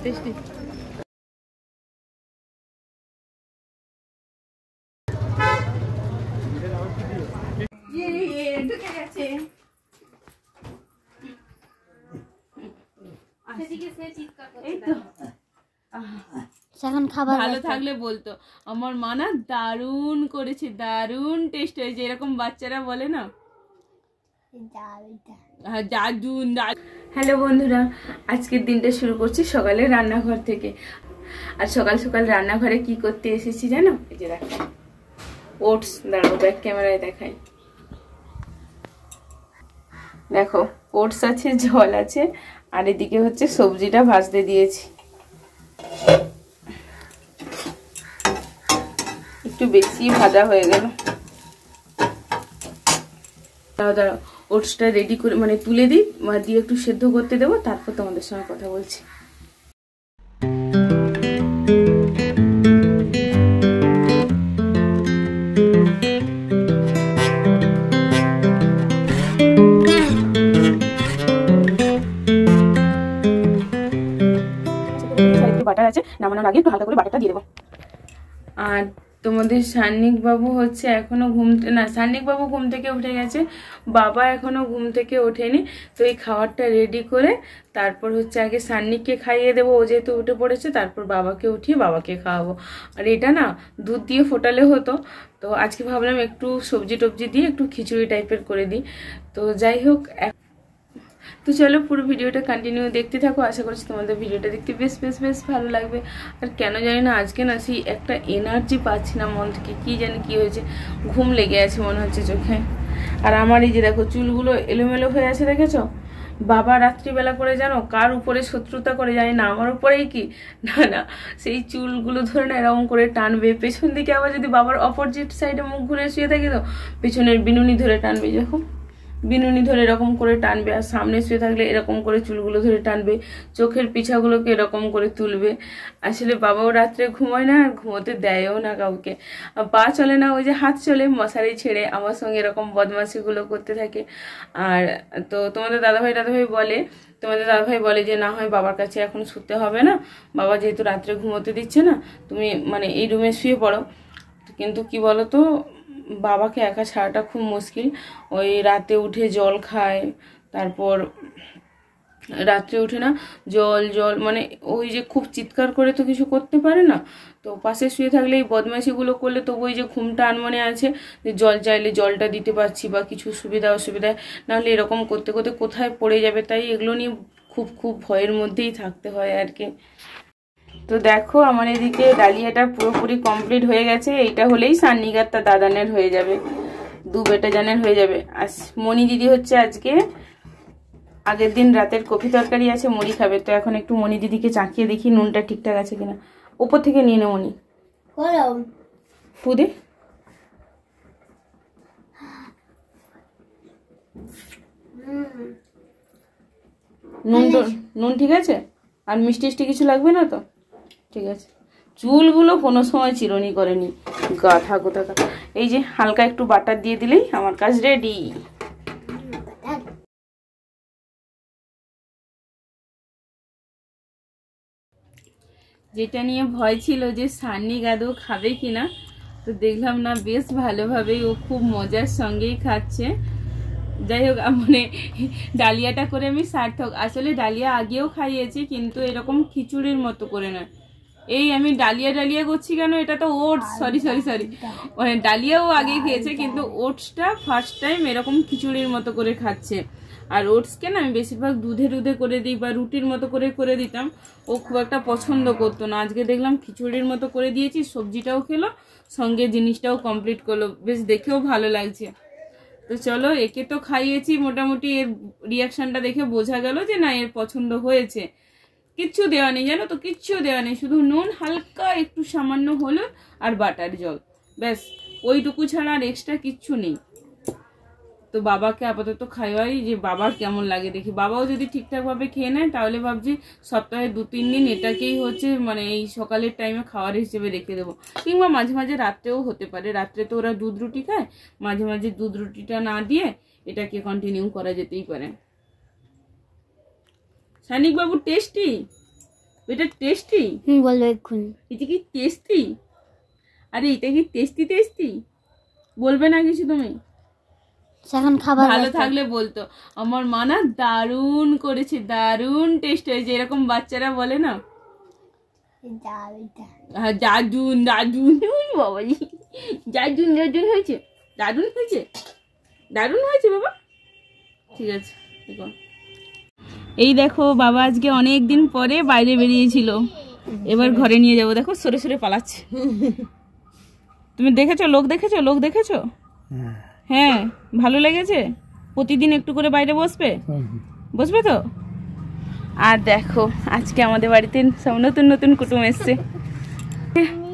Tasty. ঢুকে গেছে। এখন খাবার ভালো থাকলে বলতো আমার মা না দারুণ করেছে, দারুণ টেস্ট হয়েছে, এরকম বাচ্চারা বলে না। হ্যালো বন্ধুরা, আজকের দিনটা শুরু করছি সকালে রান্নাঘর থেকে। আর সকাল সকাল রান্নাঘরে কি করতে এসেছি জানো? এই যে দেখো ওটস, দাঁড়াবো ব্যাক ক্যামেরায় দেখাই। দেখো ওটস আছে, জল আছে, আর এদিকে হচ্ছে সবজিটা ভাজতে দিয়েছি। একটু বেশি ভাজা হয়ে গেল। দাঁড়াও ওটসটা রেডি করে মানে তুলে দিই, দিয়ে একটু সেদ্ধ করতে দেবো, তারপর তোমাদের সঙ্গে কথা বলছি। বাটার আছে, নামানোর আগে একটু হালকা করে বাটারটা দিয়ে দেবো। আর তোমাদের সান্নিক বাবু হচ্ছে এখনো সান্নিক বাবু ঘুম থেকে উঠে গেছে, বাবা এখনো ঘুম থেকে ওঠেনি। তো এই খাবারটা রেডি করে তারপর হচ্ছে আগে সান্নিককে খাইয়ে দেবো, ও যেহেতু উঠে পড়েছে, তারপর বাবাকে উঠিয়ে বাবাকে খাওয়াবো। আর এটা না দুধ দিয়ে ফোটালে হতো, তো আজকে ভাবলাম একটু সবজি টবজি দিয়ে একটু খিচুড়ি টাইপের করে দিই। তো যাই হোক, তো চলো পুরো ভিডিওটা কন্টিনিউ দেখতে থাকো। আশা করছি তোমাদের ভিডিওটা দেখতে বেশ বেশ বেশ ভালো লাগবে। আর কেন জানি না আজকে না সেই একটা এনার্জি পাচ্ছি না মন থেকে, কি জানি কি হয়েছে, ঘুম লেগে আছে মনে হচ্ছে চোখে। আর আমার এই যে দেখো চুলগুলো এলোমেলো হয়ে আছে, দেখেছো? বাবা রাত্রিবেলা করে জানো কার উপরে শত্রুতা করে জানি না, আমার উপরেই কি না না, সেই চুলগুলো ধরে না এরকম করে টানবে পেছন দিকে। আবার যদি বাবার অপোজিট সাইডে মুখ ঘুরে শুয়ে থাকি তো পেছনের বিনুনি ধরে টানবে, যখন বিনুনি ধরে এরকম করে টানবে। আর সামনে শুয়ে থাকলে এরকম করে চুলগুলো ধরে টানবে, চোখের পিছাগুলোকে এরকম করে তুলবে। আসলে বাবাও রাত্রে ঘুমোয় না, আর ঘুমোতে দেয়ও না কাউকে। পা চলে না, ওই যে হাত চলে, মশারি ছেড়ে আমার সঙ্গে এরকম বদমাশিগুলো করতে থাকে। আর তো তোমাদের দাদাভাই বলে যে না হয় বাবার কাছে এখন শুতে হবে না, বাবা যেহেতু রাত্রে ঘুমোতে দিচ্ছে না, তুমি মানে এই রুমে শুয়ে পড়ো। কিন্তু কি বলো তো, বাবাকে একা ছাড়াটা খুব মুশকিল। ওই রাতে উঠে জল খায়, তারপর রাত্রে উঠে না জল জল মানে ওই যে খুব চিৎকার করে তো কিছু করতে পারে না। তো পাশে শুয়ে থাকলে এই বদমাইশিগুলো করলে তবু ওই যে ঘুমটা আনমনে আছে, যে জল চাইলে জলটা দিতে পারছি বা কিছু সুবিধা অসুবিধা, নাহলে এরকম করতে করতে কোথায় পড়ে যাবে। তাই এগুলো নিয়ে খুব খুব ভয়ের মধ্যেই থাকতে হয় আর কি। তো দেখো আমার এদিকে ডালিয়াটা পুরোপুরি কমপ্লিট হয়ে গেছে। এইটা হলেই সান্নিকার তার দাদানের হয়ে যাবে, দু বেটা জানের হয়ে যাবে। আর মণি দিদি হচ্ছে আজকে আগের দিন রাতের কফি তরকারি আছে, মুড়ি খাবে। তো এখন একটু মণি দিদিকে চাকিয়ে দেখি নুনটা ঠিকঠাক আছে কিনা। উপর থেকে নিয়ে নে মণি, ফুদে। নুন ঠিক আছে? আর মিষ্টি টিষ্টি কিছু লাগবে না তো? ঠিক আছে। চুলগুলো কোনো সময় চিরুনি করেনি, গাধা কোথাকার। এই যে হালকা একটু বাটার দিয়ে দিলেই আমার কাজ রেডি। যেটা নিয়ে ভয় ছিল যে সান্নি গাদু খাবে কিনা, তো দেখলাম না বেশ ভালোভাবেই ও খুব মজার সঙ্গেই খাচ্ছে। যাই হোক, মানে ডালিয়াটা করে আমি সার্থক। আসলে ডালিয়া আগেও খাইয়েছি, কিন্তু এরকম খিচুড়ির মতো করে নয়। এই আমি ডালিয়া করছি কেন, এটা তো ওটস, সরি মানে ডালিয়াও আগে খেয়েছে, কিন্তু ওটসটা ফার্স্ট টাইম এরকম খিচুড়ির মতো করে খাচ্ছে। আর ওটসকে না আমি বেশিরভাগ দুধে করে দিই বা রুটির মতো করে দিতাম, ও খুব একটা পছন্দ করতো না। আজকে দেখলাম খিচুড়ির মতো করে দিয়েছি, সবজিটাও খেলো, সঙ্গে জিনিসটাও কমপ্লিট করলো, বেশ দেখেও ভালো লাগছে। তো চলো, একে তো খাইয়েছি, মোটামুটি এর রিয়াকশনটা দেখে বোঝা গেল যে না এর পছন্দ হয়েছে। কিচ্ছু দেওয়া নেই জানো তো, কিচ্ছু দেওয়া নেই, শুধু নুন, হালকা একটু সামান্য হলুদ আর বাটার জল, ব্যাস ওইটুকু ছাড়া আর এক্সট্রা কিচ্ছু নেই। তো বাবাকে আপাতত খাওয়াই, যে বাবার কেমন লাগে দেখি। বাবাও যদি ঠিকঠাক ভাবে খেয়ে নেয় তাহলে ভাবছি সপ্তাহে 2-3 দিন এটাকেই হচ্ছে মানে এই সকালের টাইমে খাওয়ার হিসেবে রেখে দেবো, কিংবা মাঝে মাঝে রাত্রেও হতে পারে। রাত্রে তো ওরা দুধ রুটি খায়, মাঝে মাঝে দুধ রুটিটা না দিয়ে এটাকে কন্টিনিউ করা যেতেই পারে। সানিক বাবু টেস্টি, এটা টেস্টি বলবো এক্ষুনি। এটা কি টেস্টি? আরে এটা কি টেস্টি টেস্টি বলবে না কিছু তুমি? এখন খাবার ভালো থাকলে বলতো আমার মা না দারুণ করেছে, দারুণ টেস্ট হয়েছে, এরকম বাচ্চারা বলে না। হ্যাঁ দারুন দারুন বাবাই, দারুন দারুন হয়েছে, দারুন হয়েছে, দারুণ হয়েছে বাবা। ঠিক আছে দেখো, এই দেখো বাবা আজকে অনেক দিন পরে বাইরে বেরিয়েছিল, এবার ঘরে নিয়ে যাবো। দেখো সরে সরে পালাচ্ছে। তুমি দেখেছো লোক, দেখেছো লোক দেখেছো? হ্যাঁ ভালো লেগেছে? প্রতিদিন একটু করে বাইরে বসবে, বসবে তো? আর দেখো আজকে আমাদের বাড়িতে সব নতুন নতুন কুটুম এসছে।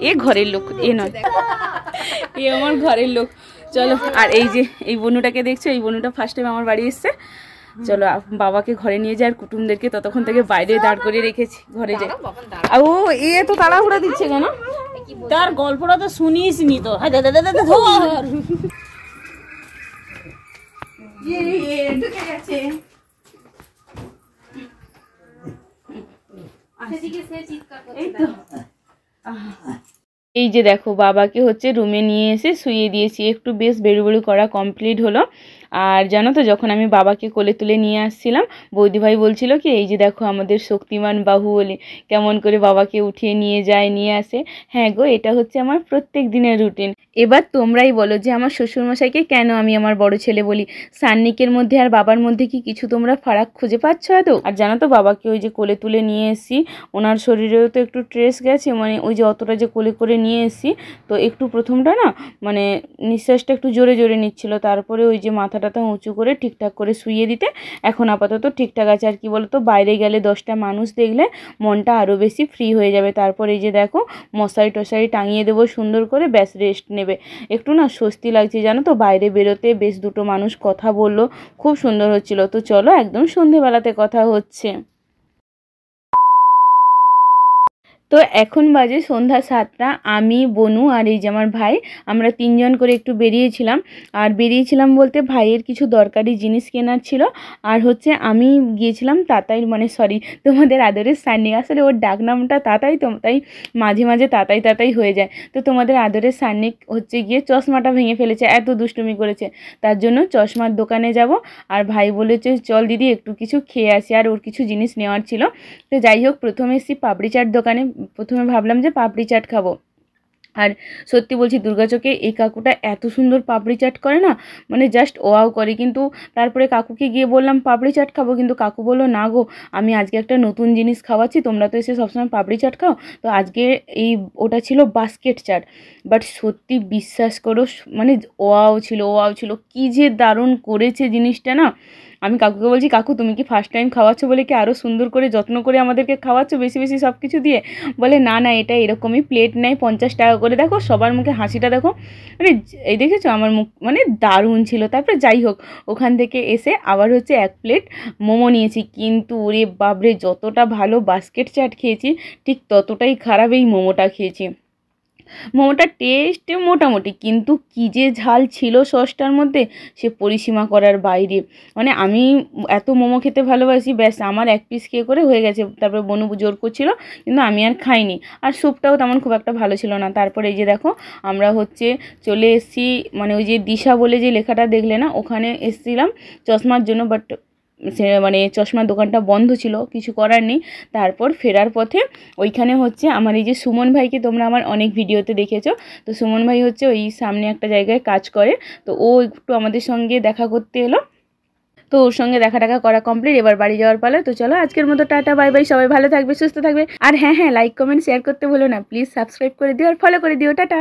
এ ঘরের লোক, এ নয়, এ আমার ঘরের লোক। চলো, আর এই যে এই বনুটাকে দেখছো, এই বনুটা ফার্স্ট টাইম আমার বাড়ি এসছে। চলো বাবাকে ঘরে নিয়ে যায়, আর কুটুমদেরকে ততক্ষণ থেকে বাইরে দাঁড় করে রেখেছি, ঘরে যাই। ও এ তো তাড়াহুড়া দিচ্ছে কেন? তার গল্পটা তো শুনিস নি তো। ঢুকে গেছে। এই যে দেখো বাবাকে হচ্ছে রুমে নিয়ে এসে শুইয়ে দিয়েছি, একটু বেশ বেরুবেরু করা কমপ্লিট হলো। আর জানো তো যখন আমি বাবাকে কোলে তুলে নিয়ে আসছিলাম, বৌদিভাই বলছিল কি এই যে দেখো আমাদের শক্তিমান বাহুবলী কেমন করে বাবাকে উঠিয়ে নিয়ে যায়, নিয়ে আসে। হ্যাঁ গো, এটা হচ্ছে আমার প্রত্যেক দিনের রুটিন। এবার তোমরাই বলো যে আমার শ্বশুরমশাইকে কেন আমি আমার বড় ছেলে বলি, সান্নিকের মধ্যে আর বাবার মধ্যে কি কিছু তোমরা ফারাক খুঁজে পাচ্ছ আদৌ? আর জানো তো বাবাকে ওই যে কোলে তুলে নিয়ে এসেছি, ওনার শরীরেও তো একটু ট্রেস গেছে, মানে ওই যে অতটা যে কোলে করে নিয়ে এসেছি, তো একটু প্রথমটা না মানে নিঃশ্বাসটা একটু জোরে জোরে নিচ্ছিল, তারপরে ওই যে মাথাটা উঁচু করে ঠিকঠাক করে শুইয়ে দিতে এখন আপাতত ঠিকঠাক আছে। আর কি বলতো, বাইরে গেলে 10টা মানুষ দেখলে মনটা আরও বেশি ফ্রি হয়ে যাবে। তারপর এই যে দেখো মশারি টশারি টাঙিয়ে দেবো সুন্দর করে, ব্যাস রেস্ট নেবে। একটু না স্বস্তি লাগছে জানো তো, বাইরে বেরোতে বেশ দুটো মানুষ কথা বললো, খুব সুন্দর হচ্ছিল। তো চলো একদম সন্ধেবেলাতে কথা হচ্ছে। তো এখন বাজে সন্ধ্যা 7টা, আমি বনু আর এই যে আমার ভাই, আমরা 3জন করে একটু বেরিয়েছিলাম। আর বেরিয়েছিলাম বলতে ভাইয়ের কিছু দরকারি জিনিস কেনার ছিল, আর হচ্ছে আমি গিয়েছিলাম তাতাই, মানে সরি তোমাদের আদরের সান্নি, আসলে ওর ডাক নামটা তাতাই, তো তাই মাঝে মাঝে তাতাই তাতাই হয়ে যায়। তো তোমাদের আদরের সান্নি হচ্ছে গিয়ে চশমাটা ভেঙে ফেলেছে, এত দুষ্টুমি করেছে, তার জন্য চশমার দোকানে যাব। আর ভাই বলেছে চল দিদি একটু কিছু খেয়ে আসি, আর ওর কিছু জিনিস নেওয়ার ছিল। তো যাই হোক, প্রথমে এসেছি পাপড়ি চাট দোকানে, প্রথমে ভাবলাম যে পাপড়ি চাট খাবো। আর সত্যি বলছি দুর্গাচকে এই কাকুটা এত সুন্দর পাপড়ি চাট করে না, মানে জাস্ট ওয়াও করে। কিন্তু তারপরে কাকুকে গিয়ে বললাম পাপড়ি চাট খাবো, কিন্তু কাকু বললো না গো আমি আজকে একটা নতুন জিনিস খাওয়াচ্ছি, তোমরা তো এসে সবসময় পাপড়ি চাট খাও, তো আজকে এই ওটা ছিল বাস্কেট চাট। বাট সত্যি বিশ্বাস করো মানে ওয়াও ছিল, ওয়াও ছিল, কী যে দারুণ করেছে জিনিসটা না। আমি কাকুকে বলছি কাকু তুমি কি ফার্স্ট টাইম খাওয়াচ্ছ বলে কি আরও সুন্দর করে যত্ন করে আমাদেরকে খাওয়াচ্ছ বেশি বেশি সব কিছু দিয়ে? বলে না না এটা এরকমই, প্লেট নেয় 50 টাকা করে। দেখো সবার মুখে হাসিটা দেখো, মানে এই দেখেছো আমার মুখ, মানে দারুণ ছিল। তারপরে যাই হোক, ওখান থেকে এসে আবার হচ্ছে 1 প্লেট মোমো নিয়েছি, কিন্তু ওরে বাবরে যতটা ভালো বাস্কেট চাট খেয়েছি ঠিক ততটাই খারাপ এই মোমোটা খেয়েছি। মোমোটার টেস্ট মোটামুটি, কিন্তু কী যে ঝাল ছিল সসটার মধ্যে সে পরিসীমা করার বাইরে। মানে আমি এত মোমো খেতে ভালোবাসি, ব্যাস আমার 1 পিস খেয়ে করে হয়ে গেছে। তারপরে বনু জোর করছিল কিন্তু আমি আর খাইনি, আর স্যুপটাও তেমন খুব একটা ভালো ছিল না। তারপরে এই যে দেখো আমরা হচ্ছে চলে এসেছি, মানে ওই যে দিশা বলে যে লেখাটা দেখলে না, ওখানে এসেছিলাম চশমার জন্য, বাট সে মানে চশমার দোকানটা বন্ধ ছিল, কিছু করার নেই। তারপর ফেরার পথে ওইখানে হচ্ছে আমার এই যে সুমন ভাইকে তোমরা আমার অনেক ভিডিওতে দেখেছো, তো সুমন ভাই হচ্ছে ওই সামনে একটা জায়গায় কাজ করে, তো ও একটু আমাদের সঙ্গে দেখা করতে এলো। তো ওর সঙ্গে দেখা টাকা করা কমপ্লিট, এবার বাড়ি যাওয়ার পালা। তো চলো আজকের মতো টাটা বাই বাই, সবাই ভালো থাকবে সুস্থ থাকবে, আর হ্যাঁ লাইক কমেন্ট শেয়ার করতে ভুলো না, প্লিজ সাবস্ক্রাইব করে দিও আর ফলো করে দিও, টাটা।